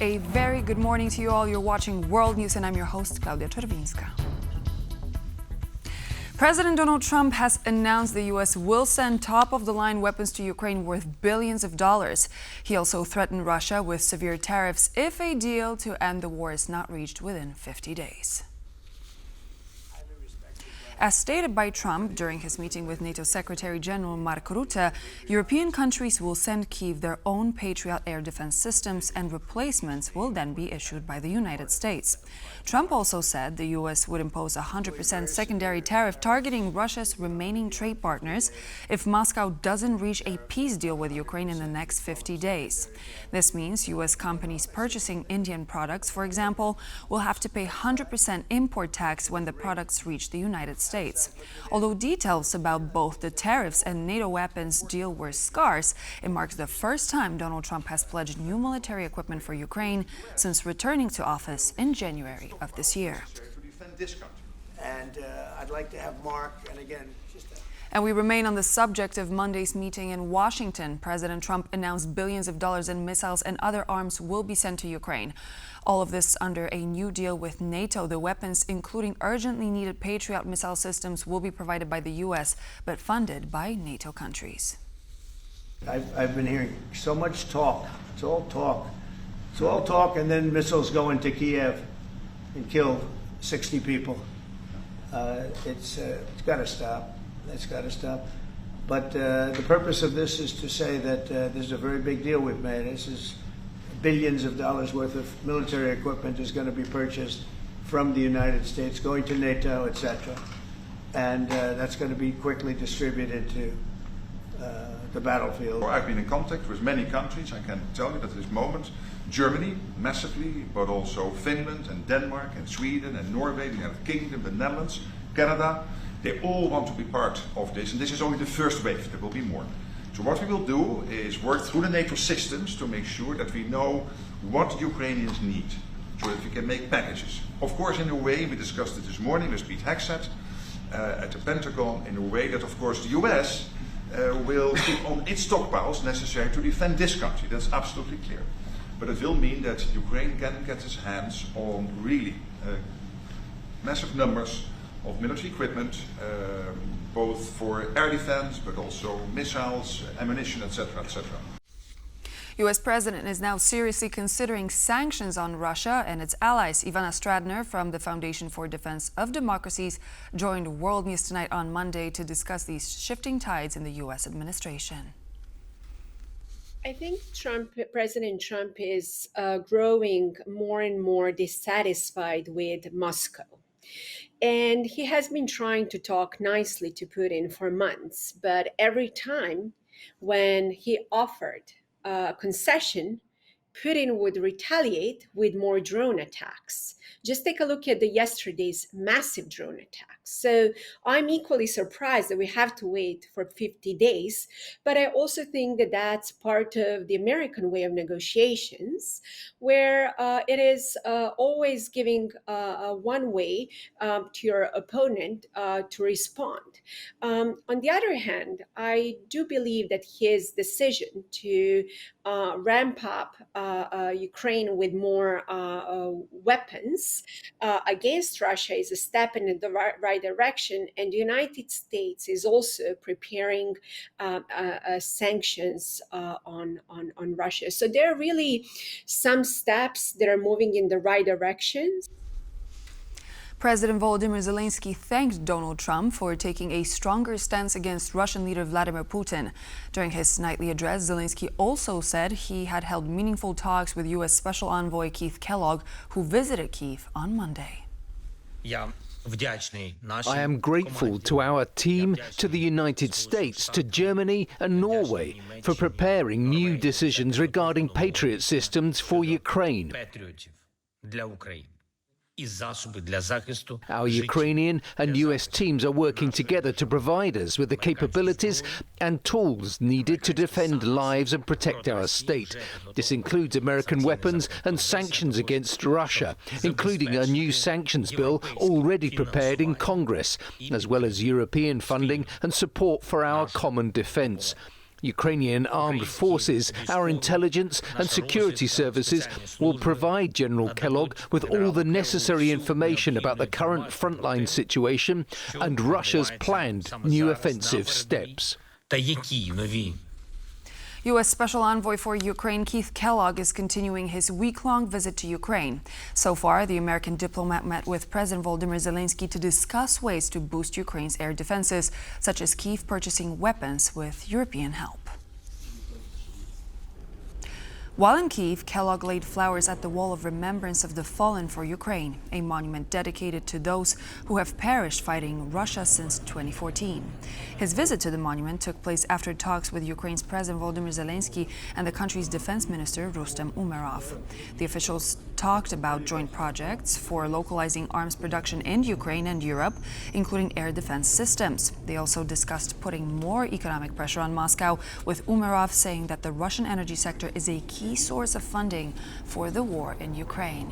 A very good morning to you all. You're watching World News and I'm your host, Klaudia Czerwińska. President Donald Trump has announced the U.S. will send top-of-the-line weapons to Ukraine worth billions of dollars. He also threatened Russia with severe tariffs if a deal to end the war is not reached within 50 days. As stated by Trump during his meeting with NATO Secretary General Mark Rutte, European countries will send Kyiv their own Patriot air defense systems and replacements will then be issued by the United States. Trump also said the U.S. would impose a 100% secondary tariff targeting Russia's remaining trade partners if Moscow doesn't reach a peace deal with Ukraine in the next 50 days. This means U.S. companies purchasing Indian products, for example, will have to pay 100% import tax when the products reach the United States. Although details about both the tariffs and NATO weapons deal were scarce, it marks the first time Donald Trump has pledged new military equipment for Ukraine since returning to office in January of this year. And I'd like to have Mark, and again, And we remain on the subject of Monday's meeting in Washington. President Trump announced billions of dollars in missiles and other arms will be sent to Ukraine. All of this under a new deal with NATO. The weapons, including urgently needed Patriot missile systems, will be provided by the U.S., but funded by NATO countries. I've been hearing so much talk. It's all talk. It's all talk, and then missiles go into Kyiv and kill 60 people. It's got to stop. That's got to stop. But the purpose of this is to say that this is a very big deal we've made. This is billions of dollars worth of military equipment is going to be purchased from the United States, going to NATO, etc. And that's going to be quickly distributed to the battlefield. I've been in contact with many countries. I can tell you that at this moment, Germany massively, but also Finland and Denmark and Sweden and Norway, the United Kingdom, the Netherlands, Canada, they all want to be part of this, and this is only the first wave. There will be more. So what we will do is work through the NATO systems to make sure that we know what Ukrainians need, so that we can make packages. Of course, in a way, we discussed it this morning with Pete Hegseth at the Pentagon, in a way that, of course, the US will keep on its stockpiles necessary to defend this country. That's absolutely clear. But it will mean that Ukraine can get its hands on really massive numbers of military equipment, both for air defense, but also missiles, ammunition, etc., etc. U.S. President is now seriously considering sanctions on Russia and its allies. Ivana Stradner from the Foundation for Defense of Democracies joined World News Tonight on Monday to discuss these shifting tides in the U.S. administration. I think President Trump is growing more and more dissatisfied with Moscow. And he has been trying to talk nicely to Putin for months, but every time when he offered a concession, Putin would retaliate with more drone attacks. Just take a look at yesterday's massive drone attacks. So I'm equally surprised that we have to wait for 50 days, but I also think that that's part of the American way of negotiations, where it is always giving one way to your opponent to respond. On the other hand, I do believe that his decision to ramp up Ukraine with more weapons against Russia is a step in the right direction, and the United States is also preparing sanctions on Russia. So there are really some steps that are moving in the right direction. President Volodymyr Zelenskyy thanked Donald Trump for taking a stronger stance against Russian leader Vladimir Putin. During his nightly address, Zelenskyy also said he had held meaningful talks with U.S. Special Envoy Keith Kellogg, who visited Kyiv on Monday. I am grateful to our team, to the United States, to Germany and Norway for preparing new decisions regarding Patriot systems for Ukraine. Our Ukrainian and US teams are working together to provide us with the capabilities and tools needed to defend lives and protect our state. This includes American weapons and sanctions against Russia, including a new sanctions bill already prepared in Congress, as well as European funding and support for our common defence. Ukrainian armed forces, our intelligence and security services will provide General Kellogg with all the necessary information about the current frontline situation and Russia's planned new offensive steps. U.S. Special Envoy for Ukraine Keith Kellogg is continuing his week-long visit to Ukraine. So far, the American diplomat met with President Volodymyr Zelenskyy to discuss ways to boost Ukraine's air defenses, such as Kyiv purchasing weapons with European help. While in Kyiv, Kellogg laid flowers at the Wall of Remembrance of the Fallen for Ukraine, a monument dedicated to those who have perished fighting Russia since 2014. His visit to the monument took place after talks with Ukraine's President Volodymyr Zelenskyy and the country's defense minister Rustem Umerov. The officials talked about joint projects for localizing arms production in Ukraine and Europe, including air defense systems. They also discussed putting more economic pressure on Moscow, with Umerov saying that the Russian energy sector is a key source of funding for the war in Ukraine.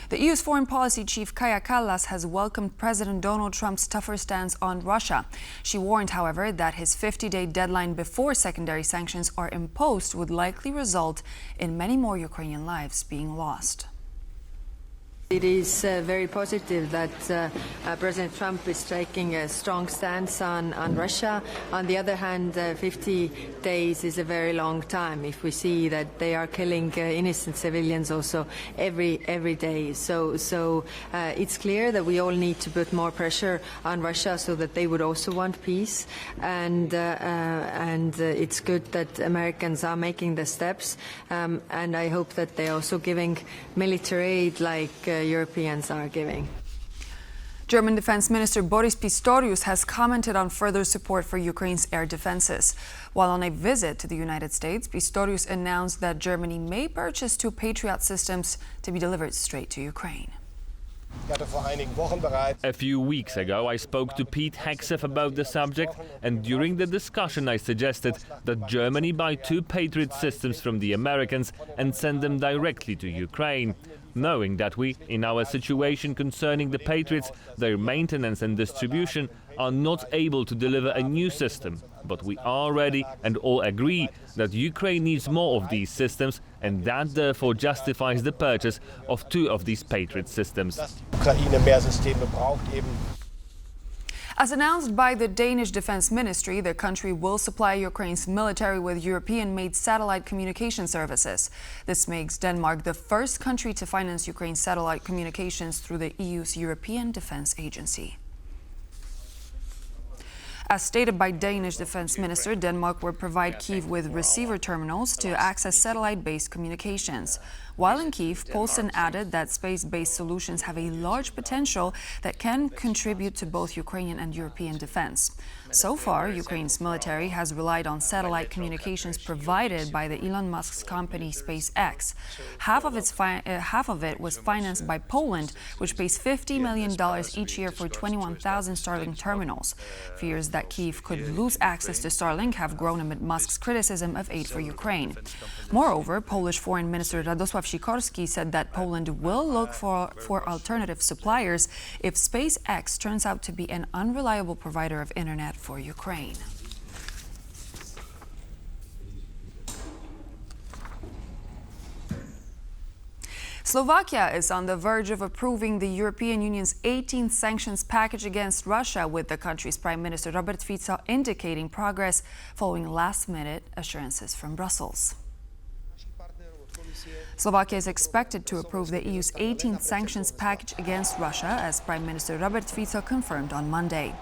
The EU's foreign policy chief Kaja Kallas has welcomed President Donald Trump's tougher stance on Russia. She warned, however, that his 50-day deadline before secondary sanctions are imposed would likely result in many more Ukrainian lives being lost. It is very positive that President Trump is taking a strong stance on Russia. On the other hand, 50 days is a very long time if we see that they are killing innocent civilians also every day. So it's clear that we all need to put more pressure on Russia so that they would also want peace. And it's good that Americans are making the steps. And I hope that they're also giving military aid like Europeans are giving. German Defense Minister Boris Pistorius has commented on further support for Ukraine's air defenses. While on a visit to the United States, Pistorius announced that Germany may purchase 2 Patriot systems to be delivered straight to Ukraine. A few weeks ago, I spoke to Pete Hegseth about the subject, and during the discussion I suggested that Germany buy 2 Patriot systems from the Americans and send them directly to Ukraine, knowing that we, in our situation concerning the Patriots, their maintenance and distribution, are not able to deliver a new system. But we are ready and all agree that Ukraine needs more of these systems, and that therefore justifies the purchase of 2 of these Patriot systems. As announced by the Danish Defense Ministry, the country will supply Ukraine's military with European-made satellite communication services. This makes Denmark the first country to finance Ukraine's satellite communications through the EU's European Defense Agency. As stated by Danish Defense Minister, Denmark will provide Kyiv with receiver terminals to access satellite-based communications. While in Kyiv, Poulsen added that space-based solutions have a large potential that can contribute to both Ukrainian and European defense. So far, Ukraine's military has relied on satellite communications provided by the Elon Musk's company SpaceX. Half of it was financed by Poland, which pays $50 million each year for 21,000 Starlink terminals. Fears that Kyiv could lose access to Starlink have grown amid Musk's criticism of aid for Ukraine. Moreover, Polish Foreign Minister Radosław Sikorski said that Poland will look for alternative suppliers if SpaceX turns out to be an unreliable provider of internet for Ukraine. Slovakia is on the verge of approving the European Union's 18th sanctions package against Russia, with the country's Prime Minister Robert Fico indicating progress following last-minute assurances from Brussels. Slovakia is expected to approve the EU's 18th sanctions package against Russia, as Prime Minister Robert Fico confirmed on Monday.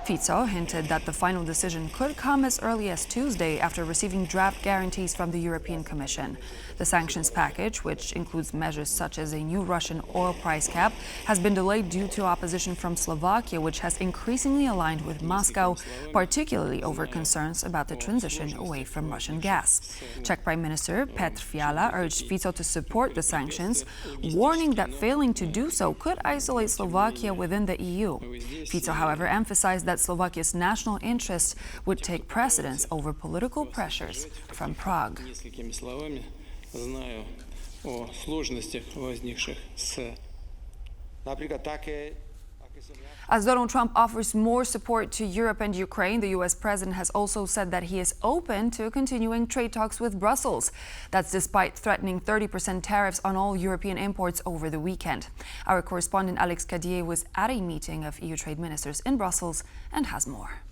Fico hinted that the final decision could come as early as Tuesday after receiving draft guarantees from the European Commission. The sanctions package, which includes measures such as a new Russian oil price cap, has been delayed due to opposition from Slovakia, which has increasingly aligned with Moscow, particularly over concerns about the transition away from Russian gas. Czech Prime Minister Petr Fiala urged Fico to support the sanctions, warning that failing to do so could isolate Slovakia within the EU. Fico, however, emphasized that Slovakia's national interests would take precedence over political pressures from Prague. Знаю о сложностях, возникших с As Donald Trump offers more support to Europe and Ukraine, the U.S. president has also said that he is open to continuing trade talks with Brussels. That's despite threatening 30% tariffs on all European imports over the weekend. Our correspondent Alex Cadier was at a meeting of EU trade ministers in Brussels and has more.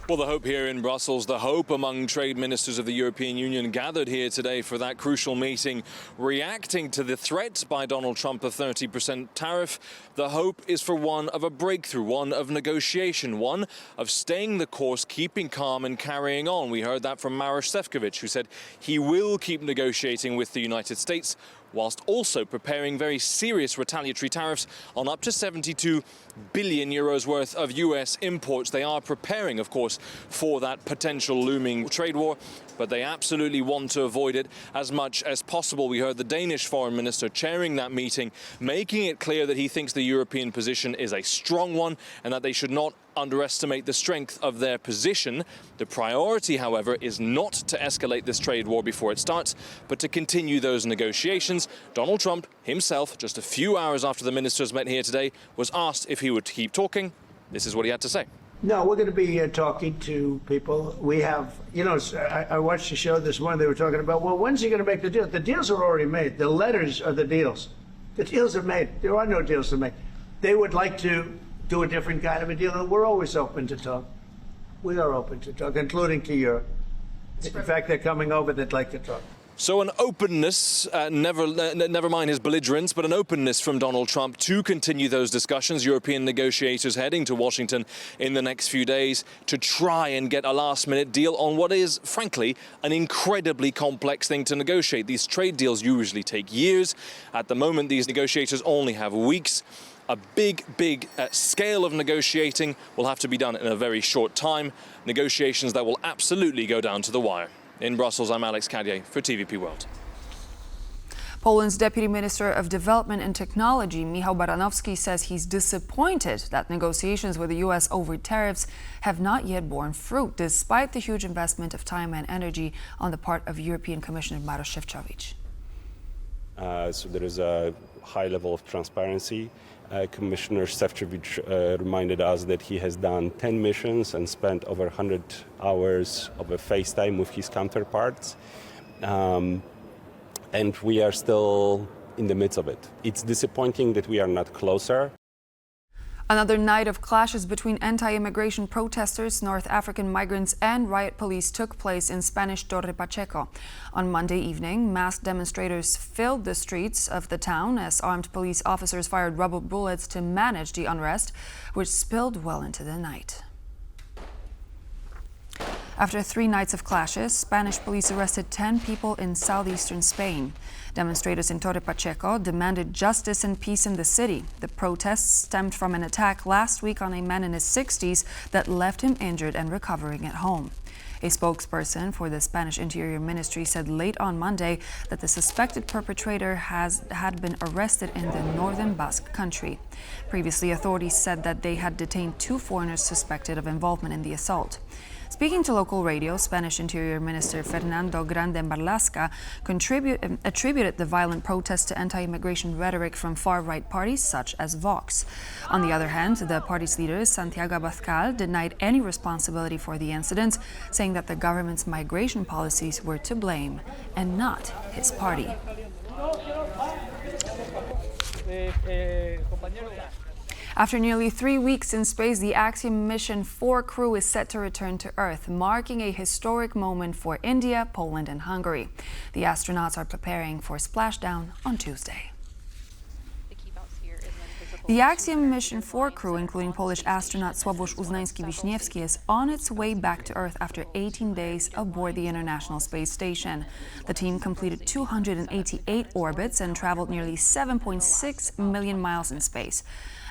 Well, the hope here in Brussels, the hope among trade ministers of the European Union gathered here today for that crucial meeting, reacting to the threat by Donald Trump of 30% tariff. The hope is for one of a breakthrough, one of negotiation, one of staying the course, keeping calm and carrying on. We heard that from Maroš Šefčovič, who said he will keep negotiating with the United States, whilst also preparing very serious retaliatory tariffs on up to 72 billion euros worth of US imports. They are preparing, of course, for that potential looming trade war, but they absolutely want to avoid it as much as possible. We heard the Danish foreign minister chairing that meeting, making it clear that he thinks the European position is a strong one and that they should not underestimate the strength of their position. The priority, however, is not to escalate this trade war before it starts, but to continue those negotiations. Donald Trump himself, just a few hours after the ministers met here today, was asked if he would keep talking. This is what he had to say. No, we're going to be talking to people. We have, I watched the show this morning. They were talking about, well, when's he going to make the deal? The deals are already made. The letters are the deals. The deals are made. There are no deals to make. They would like to do a different kind of a deal, and we're always open to talk. We are open to talk, including to Europe. In fact, they're coming over. They'd like to talk. So an openness, never mind his belligerence, but an openness from Donald Trump to continue those discussions. European negotiators heading to Washington in the next few days to try and get a last-minute deal on what is, frankly, an incredibly complex thing to negotiate. These trade deals usually take years. At the moment, these negotiators only have weeks. A big scale of negotiating will have to be done in a very short time. Negotiations that will absolutely go down to the wire. In Brussels, I'm Alex Cadier for TVP World. Poland's Deputy Minister of Development and Technology, Michał Baranowski, says he's disappointed that negotiations with the U.S. over tariffs have not yet borne fruit, despite the huge investment of time and energy on the part of European Commissioner Maroš Šefčovič. So there is a high level of transparency. Commissioner Šefčovič reminded us that he has done 10 missions and spent over 100 hours of a FaceTime with his counterparts. And we are still in the midst of it. It's disappointing that we are not closer. Another night of clashes between anti-immigration protesters, North African migrants and riot police took place in Spanish Torre Pacheco. On Monday evening, masked demonstrators filled the streets of the town as armed police officers fired rubber bullets to manage the unrest, which spilled well into the night. After 3 nights of clashes, Spanish police arrested 10 people in southeastern Spain. Demonstrators in Torre Pacheco demanded justice and peace in the city. The protests stemmed from an attack last week on a man in his 60s that left him injured and recovering at home. A spokesperson for the Spanish Interior Ministry said late on Monday that the suspected perpetrator had been arrested in the northern Basque country. Previously, authorities said that they had detained 2 foreigners suspected of involvement in the assault. Speaking to local radio, Spanish Interior Minister Fernando Grande Marlaska attributed the violent protests to anti-immigration rhetoric from far-right parties such as Vox. On the other hand, the party's leader, Santiago Abascal, denied any responsibility for the incidents, saying that the government's migration policies were to blame and not his party. After nearly 3 weeks in space, the Axiom Mission 4 crew is set to return to Earth, marking a historic moment for India, Poland, and Hungary. The astronauts are preparing for splashdown on Tuesday. The Axiom Mission 4 crew, including Polish astronaut Sławosz Uznański-Wiśniewski, is on its way back to Earth after 18 days aboard the International Space Station. The team completed 288 orbits and traveled nearly 7.6 million miles in space.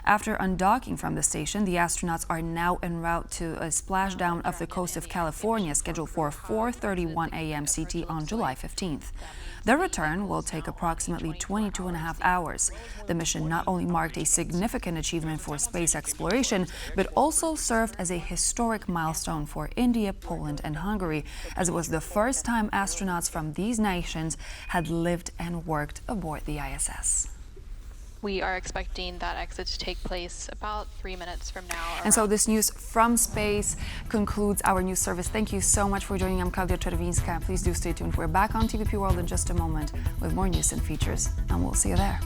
After undocking from the station, the astronauts are now en route to a splashdown off the coast of California, scheduled for 4:31 a.m. CT on July 15th. Their return will take approximately 22.5 hours. The mission not only marked a significant achievement for space exploration, but also served as a historic milestone for India, Poland, and Hungary, as it was the first time astronauts from these nations had lived and worked aboard the ISS. We are expecting that exit to take place about 3 minutes from now. And so this news from space concludes our news service. Thank you so much for joining. I'm Klaudia Czerwińska. Please do stay tuned. We're back on TVP World in just a moment with more news and features, and we'll see you there.